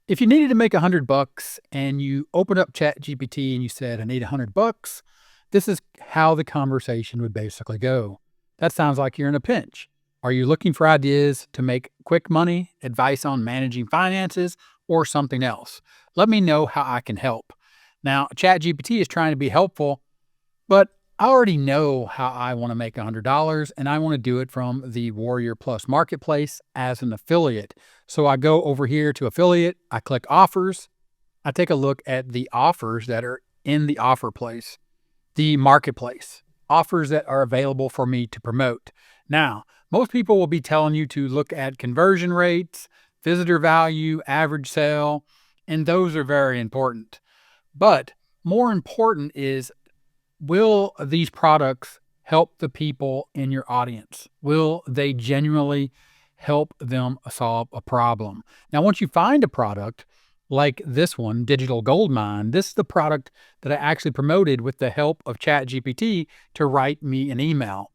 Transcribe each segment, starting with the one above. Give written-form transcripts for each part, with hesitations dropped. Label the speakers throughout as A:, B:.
A: If you needed to make $100 and you opened up ChatGPT and you said, I need $100, this is how the conversation would basically go. That sounds like you're in a pinch. Are you looking for ideas to make quick money, advice on managing finances, or something else? Let me know how I can help. Now, ChatGPT is trying to be helpful, but I already know how I want to make $100 and I want to do it from the Warrior Plus marketplace as an affiliate. So I go over here to affiliate, I click offers, I take a look at the offers that are in the offer place, the marketplace, offers that are available for me to promote. Now, most people will be telling you to look at conversion rates, visitor value, average sale, and those are very important. But more important is, will these products help the people in your audience? Will they genuinely help them solve a problem? Now, once you find a product like this one, Digital Gold Mine, this is the product that I actually promoted with the help of ChatGPT to write me an email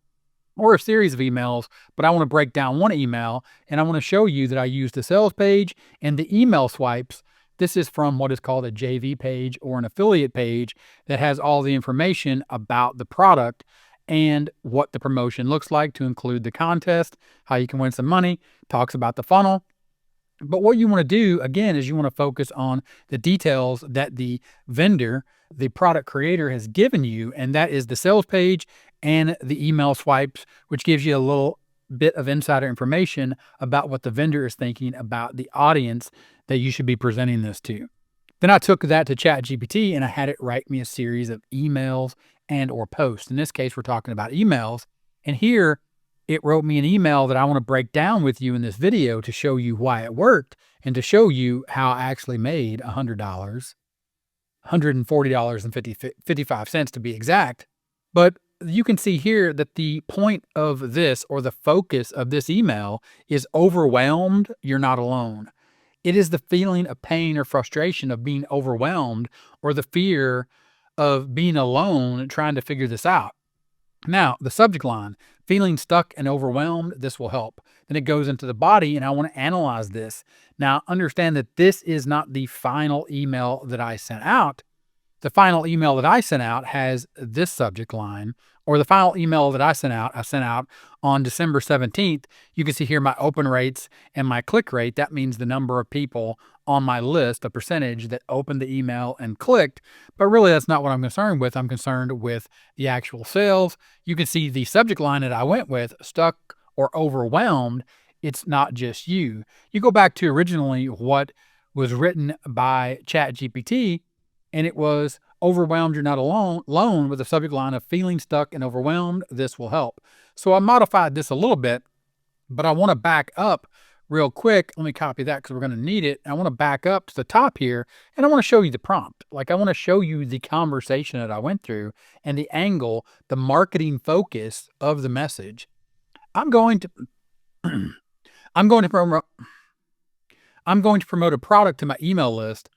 A: or a series of emails, but I want to break down one email and I want to show you that I used the sales page and the email swipes. This is from what is called a JV page or an affiliate page that has all the information about the product and what the promotion looks like, to include the contest, how you can win some money, talks about the funnel. But what you want to do, again, is you want to focus on the details that the vendor, the product creator, has given you, and that is the sales page and the email swipes, which gives you a little bit of insider information about what the vendor is thinking about the audience that you should be presenting this to. Then I took that to ChatGPT and I had it write me a series of emails and or posts. In this case, we're talking about emails. And here it wrote me an email that I want to break down with you in this video to show you why it worked and to show you how I actually made $100, $140.55 to be exact. But you can see here that the point of this, or the focus of this email, is overwhelmed, you're not alone. It is the feeling of pain or frustration of being overwhelmed, or the fear of being alone trying to figure this out. Now, the subject line, feeling stuck and overwhelmed, this will help. Then it goes into the body, and I want to analyze this. Now, understand that this is not the final email that I sent out. The final email that I sent out has this subject line, or the final email that I sent out on December 17th. You can see here my open rates and my click rate. That means the number of people on my list, a percentage that opened the email and clicked. But really, that's not what I'm concerned with. I'm concerned with the actual sales. You can see the subject line that I went with, stuck or overwhelmed. It's not just you. You go back to originally what was written by ChatGPT, and it was overwhelmed, you're not alone, with the subject line of feeling stuck and overwhelmed, this will help. So I modified this a little bit, but I want to back up real quick. Let me copy that because we're going to need it. I want to back up to the top here, and I want to show you the prompt. Like, I want to show you the conversation that I went through and the angle, the marketing focus of the message. I'm going to promote a product to my email list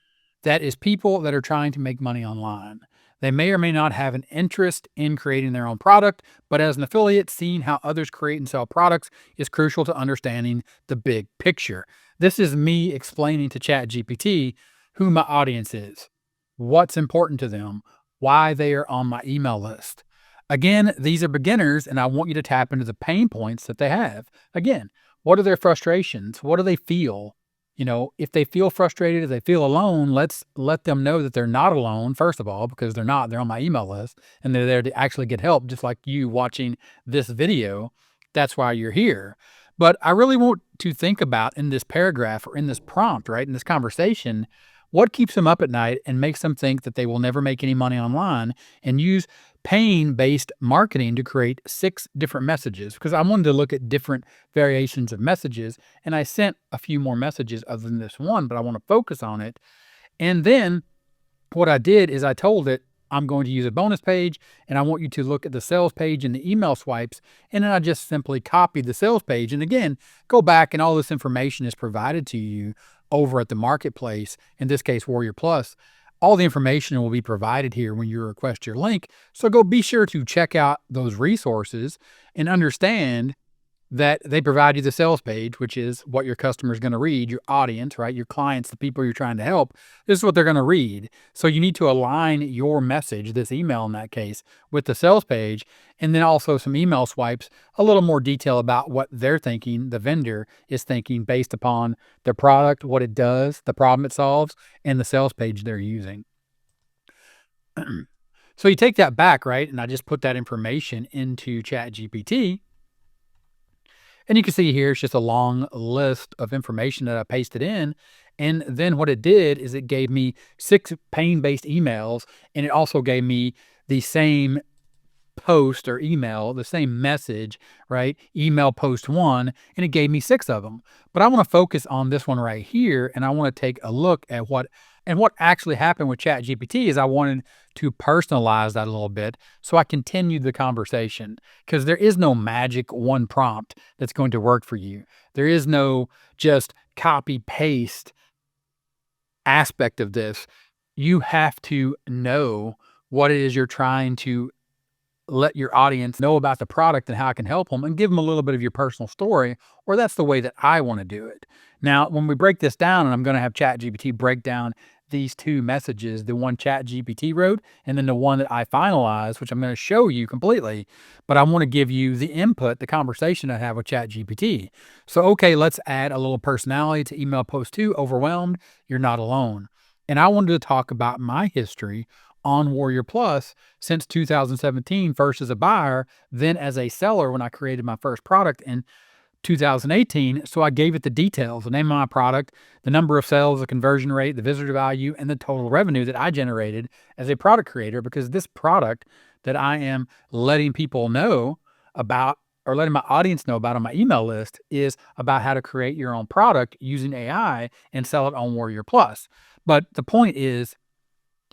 A: that is people that are trying to make money online. They may or may not have an interest in creating their own product, but as an affiliate, seeing how others create and sell products is crucial to understanding the big picture. This is me explaining to ChatGPT who my audience is, what's important to them, why they are on my email list. Again, these are beginners, and I want you to tap into the pain points that they have. Again, what are their frustrations? What do they feel? You know, if they feel frustrated, if they feel alone, let's let them know that they're not alone, first of all, because they're not. They're on my email list, and they're there to actually get help, just like you watching this video. That's why you're here. But I really want to think about, in this paragraph or in this prompt, right, in this conversation, what keeps them up at night and makes them think that they will never make any money online, and use pain-based marketing to create 6 different messages, because I wanted to look at different variations of messages, and I sent a few more messages other than this one, but I want to focus on it. And then what I did is I told it, I'm going to use a bonus page, and I want you to look at the sales page and the email swipes. And then I just simply copied the sales page. And again, go back, and all this information is provided to you over at the marketplace, in this case, Warrior Plus. All the information will be provided here when you request your link. So be sure to check out those resources and understand that they provide you the sales page, which is what your customer is going to read, your audience, right? Your clients, the people you're trying to help, this is what they're going to read. So you need to align your message, this email in that case, with the sales page, and then also some email swipes, a little more detail about what they're thinking, the vendor is thinking based upon their product, what it does, the problem it solves, and the sales page they're using. So you take that back, right? And I just put that information into ChatGPT. And you can see here, it's just a long list of information that I pasted in. And then what it did is it gave me 6 pain-based emails, and it also gave me the same post or email, the same message, right? Email post 1, and it gave me 6 of them. But I want to focus on this one right here, and I want to take a look at what actually happened with ChatGPT is I wanted to personalize that a little bit so I continued the conversation, because there is no magic one prompt that's going to work for you. There is no just copy paste aspect of this. You have to know what it is you're trying to let your audience know about the product and how I can help them, and give them a little bit of your personal story, or that's the way that I want to do it. Now, when we break this down, and I'm going to have ChatGPT break down these 2 messages, the one ChatGPT wrote and then the one that I finalized, which I'm going to show you completely, but I want to give you the input, the conversation I have with ChatGPT. So, okay, let's add a little personality to email post 2, overwhelmed, you're not alone. And I wanted to talk about my history on Warrior Plus since 2017, first as a buyer, then as a seller when I created my first product in 2018. So I gave it the details, the name of my product, the number of sales, the conversion rate, the visitor value, and the total revenue that I generated as a product creator, because this product that I am letting people know about, or letting my audience know about on my email list, is about how to create your own product using AI and sell it on Warrior Plus. But the point is,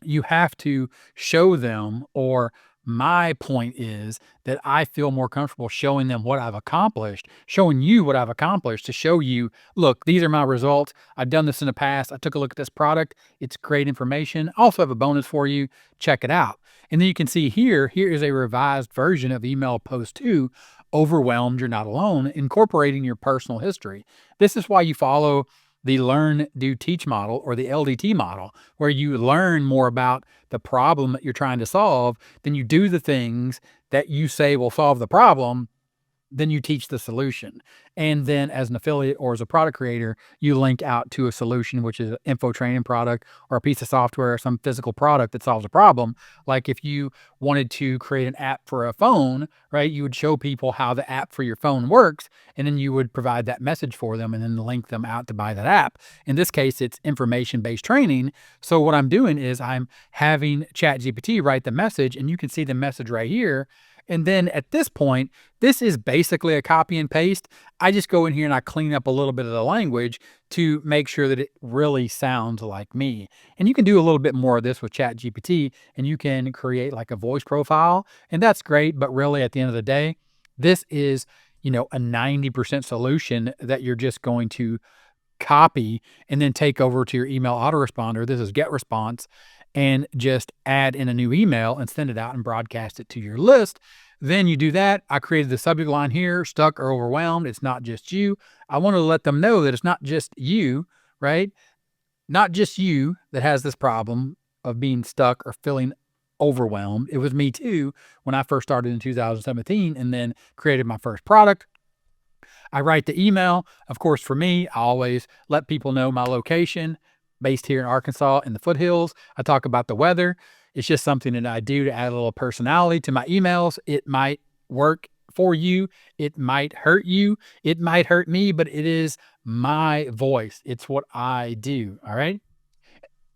A: you have to show them, or my point is that I feel more comfortable showing them what I've accomplished, showing you what I've accomplished, to show you, look, these are my results. I've done this in the past. I took a look at this product. It's great information. I also have a bonus for you. Check it out. And then you can see here is a revised version of email post 2, overwhelmed, you're not alone, incorporating your personal history. This is why you follow the learn, do, teach model, or the LDT model, where you learn more about the problem that you're trying to solve, then you do the things that you say will solve the problem, then you teach the solution. And then as an affiliate or as a product creator, you link out to a solution, which is an info training product or a piece of software or some physical product that solves a problem. Like if you wanted to create an app for a phone, right, you would show people how the app for your phone works, and then you would provide that message for them and then link them out to buy that app. In this case, it's information-based training. So what I'm doing is I'm having ChatGPT write the message, and you can see the message right here. And then at this point, this is basically a copy and paste. I just go in here and I clean up a little bit of the language to make sure that it really sounds like me. And you can do a little bit more of this with ChatGPT, and you can create like a voice profile, and that's great. But really, at the end of the day, this is, a 90% solution that you're just going to copy and then take over to your email autoresponder. This is GetResponse, and just add in a new email and send it out and broadcast it to your list. Then you do that. I created the subject line here, stuck or overwhelmed. It's not just you. I want to let them know that it's not just you, right? Not just you that has this problem of being stuck or feeling overwhelmed. It was me too when I first started in 2017 and then created my first product. I write the email. Of course, for me, I always let people know my location, based here in Arkansas in the foothills. I talk about the weather. It's just something that I do to add a little personality to my emails. It might work for you. It might hurt you. It might hurt me, but it is my voice. It's what I do. All right.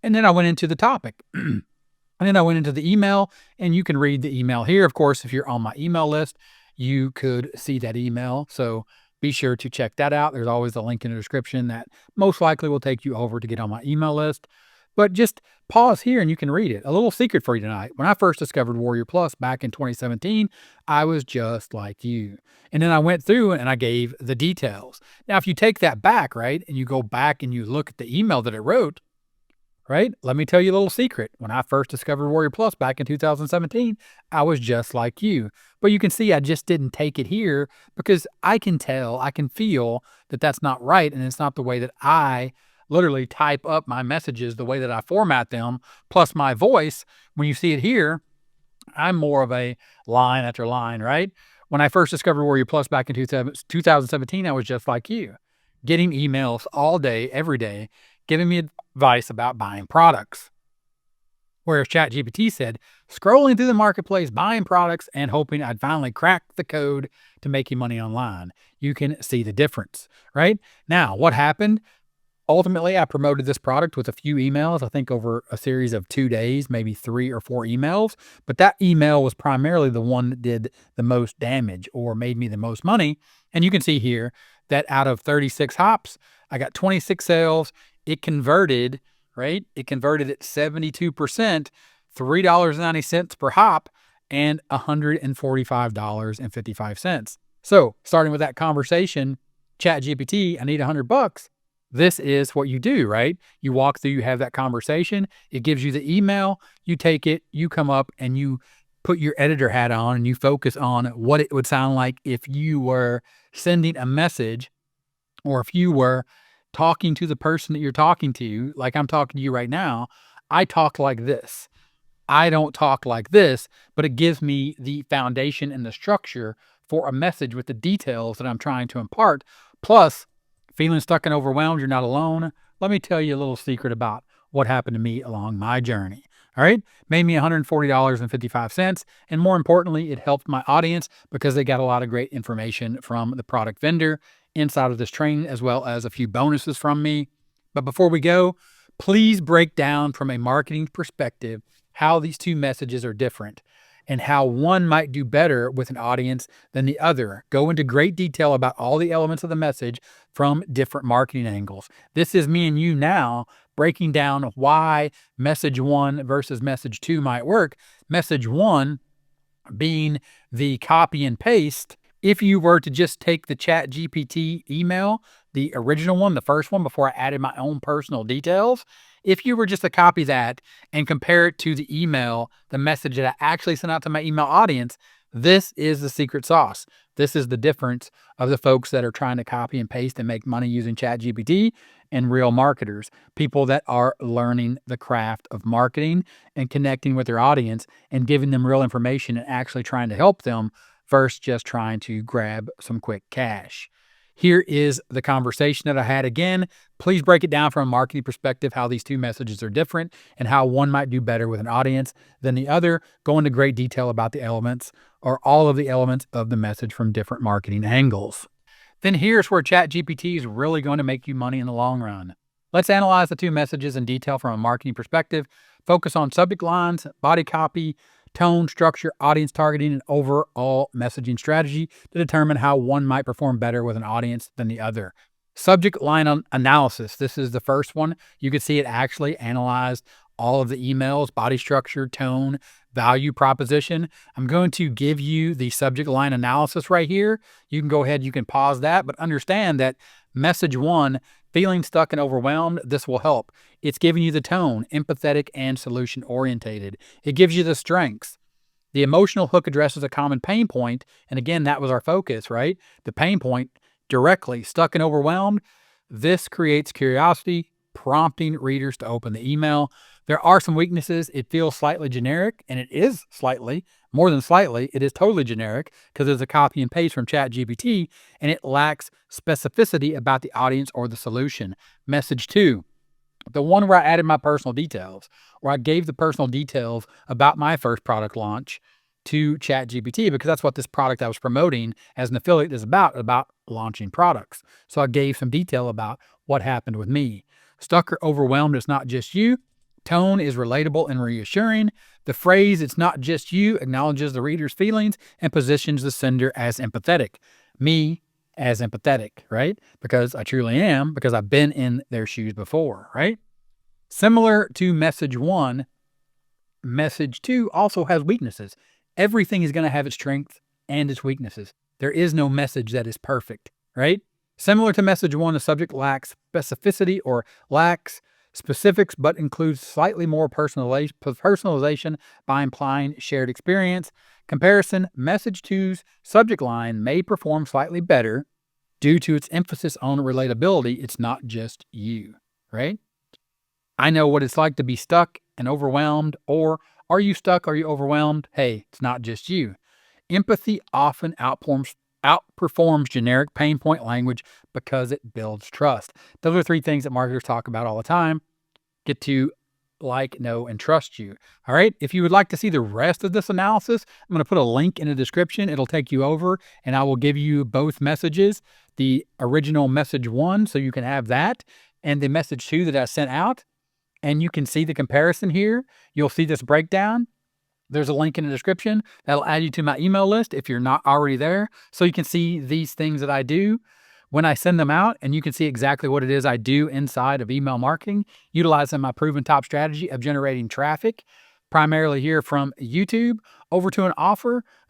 A: And then I went into the topic. And then I went into the email, and you can read the email here. Of course, if you're on my email list, you could see that email. So be sure to check that out. There's always a link in the description that most likely will take you over to get on my email list. But just pause here and you can read it. A little secret for you tonight. When I first discovered Warrior Plus back in 2017, I was just like you. And then I went through and I gave the details. Now, if you take that back, right, and you go back and you look at the email that I wrote, right? Let me tell you a little secret. When I first discovered Warrior Plus back in 2017, I was just like you. But you can see I just didn't take it here because I can tell, I can feel that that's not right. And it's not the way that I literally type up my messages, the way that I format them, plus my voice. When you see it here, I'm more of a line after line, right? When I first discovered Warrior Plus back in 2017, I was just like you, getting emails all day, every day, giving me advice about buying products. Whereas ChatGPT said, scrolling through the marketplace, buying products, and hoping I'd finally crack the code to making money online. You can see the difference, right? Now, what happened? Ultimately, I promoted this product with a few emails, I think over a series of 2 days, maybe 3 or 4 emails. But that email was primarily the one that did the most damage or made me the most money. And you can see here that out of 36 hops, I got 26 sales. It converted, right? It converted at 72%, $3.90 per hop, and $145.55. So starting with that conversation, ChatGPT, I need $100. This is what you do, right? You walk through, you have that conversation. It gives you the email. You take it, you come up and you put your editor hat on and you focus on what it would sound like if you were sending a message or if you were talking to the person that you're talking to, like I'm talking to you right now. I talk like this. I don't talk like this, but it gives me the foundation and the structure for a message with the details that I'm trying to impart. Plus, feeling stuck and overwhelmed, you're not alone. Let me tell you a little secret about what happened to me along my journey. All right. Made me $140.55. And more importantly, it helped my audience because they got a lot of great information from the product vendor inside of this training, as well as a few bonuses from me. But before we go, please break down from a marketing perspective how these two messages are different and how one might do better with an audience than the other. Go into great detail about all the elements of the message from different marketing angles. This is me and you now breaking down why message one versus message two might work. Message one being the copy and paste. If you were to just take the ChatGPT email, the original one, the first one, before I added my own personal details, if you were just to copy that and compare it to the email, the message that I actually sent out to my email audience, this is the secret sauce. This is the difference of the folks that are trying to copy and paste and make money using ChatGPT and real marketers, people that are learning the craft of marketing and connecting with their audience and giving them real information and actually trying to help them versus just trying to grab some quick cash. Here is the conversation that I had again. Please break it down from a marketing perspective, how these two messages are different and how one might do better with an audience than the other. Go into great detail about the elements or all of the elements of the message from different marketing angles. Then here's where ChatGPT is really going to make you money in the long run. Let's analyze the two messages in detail from a marketing perspective. Focus on subject lines, body copy, tone, structure, audience targeting, and overall messaging strategy to determine how one might perform better with an audience than the other. Subject line analysis. This is the first one. You can see it actually analyzed all of the emails, body structure, tone, value proposition. I'm going to give you the subject line analysis right here. You can go ahead, you can pause that, but understand that message one, feeling stuck and overwhelmed, this will help. It's giving you the tone, empathetic and solution orientated. It gives you the strengths. The emotional hook addresses a common pain point. And again, that was our focus, right? The pain point directly, stuck and overwhelmed. This creates curiosity, prompting readers to open the email. There are some weaknesses. It feels slightly generic, and it is slightly, more than slightly, it is totally generic because it's a copy and paste from ChatGPT, and it lacks specificity about the audience or the solution. Message two, the one where I added my personal details, where I gave the personal details about my first product launch to ChatGPT, because that's what this product I was promoting as an affiliate is about launching products. So I gave some detail about what happened with me. Stuck or overwhelmed, it's not just you. Tone is relatable and reassuring. The phrase, it's not just you, acknowledges the reader's feelings and positions the sender as empathetic. Me as empathetic, right? Because I truly am, because I've been in their shoes before, right? Similar to message one, message two also has weaknesses. Everything is going to have its strengths and its weaknesses. There is no message that is perfect, right? Similar to message one, the subject lacks specificity or lacks specifics but includes slightly more personalization by implying shared experience. Comparison, message to's subject line may perform slightly better due to its emphasis on relatability. It's not just you, right? I know what it's like to be stuck and overwhelmed, or are you stuck? Are you overwhelmed? Hey, it's not just you. Empathy often outperforms generic pain point language because it builds trust. Those are three things that marketers talk about all the time. Get to like, know, and trust you. All right. If you would like to see the rest of this analysis, I'm going to put a link in the description. It'll take you over and I will give you both messages, the original message 1, so you can have that, and the message 2 that I sent out. And you can see the comparison here. You'll see this breakdown. There's a link in the description that'll add you to my email list if you're not already there. So you can see these things that I do when I send them out, and you can see exactly what it is I do inside of email marketing, utilizing my proven top strategy of generating traffic, primarily here from YouTube, over to an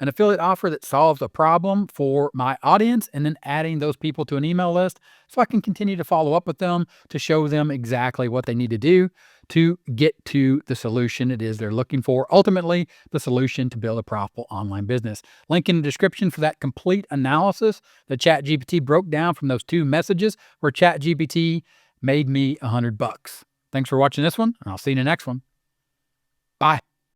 A: affiliate offer that solves a problem for my audience, and then adding those people to an email list so I can continue to follow up with them to show them exactly what they need to do to get to the solution it is they're looking for. Ultimately, the solution to build a profitable online business. Link in the description for that complete analysis that ChatGPT broke down from those 2 messages where ChatGPT made me $100. Thanks for watching this one, and I'll see you in the next one. Bye.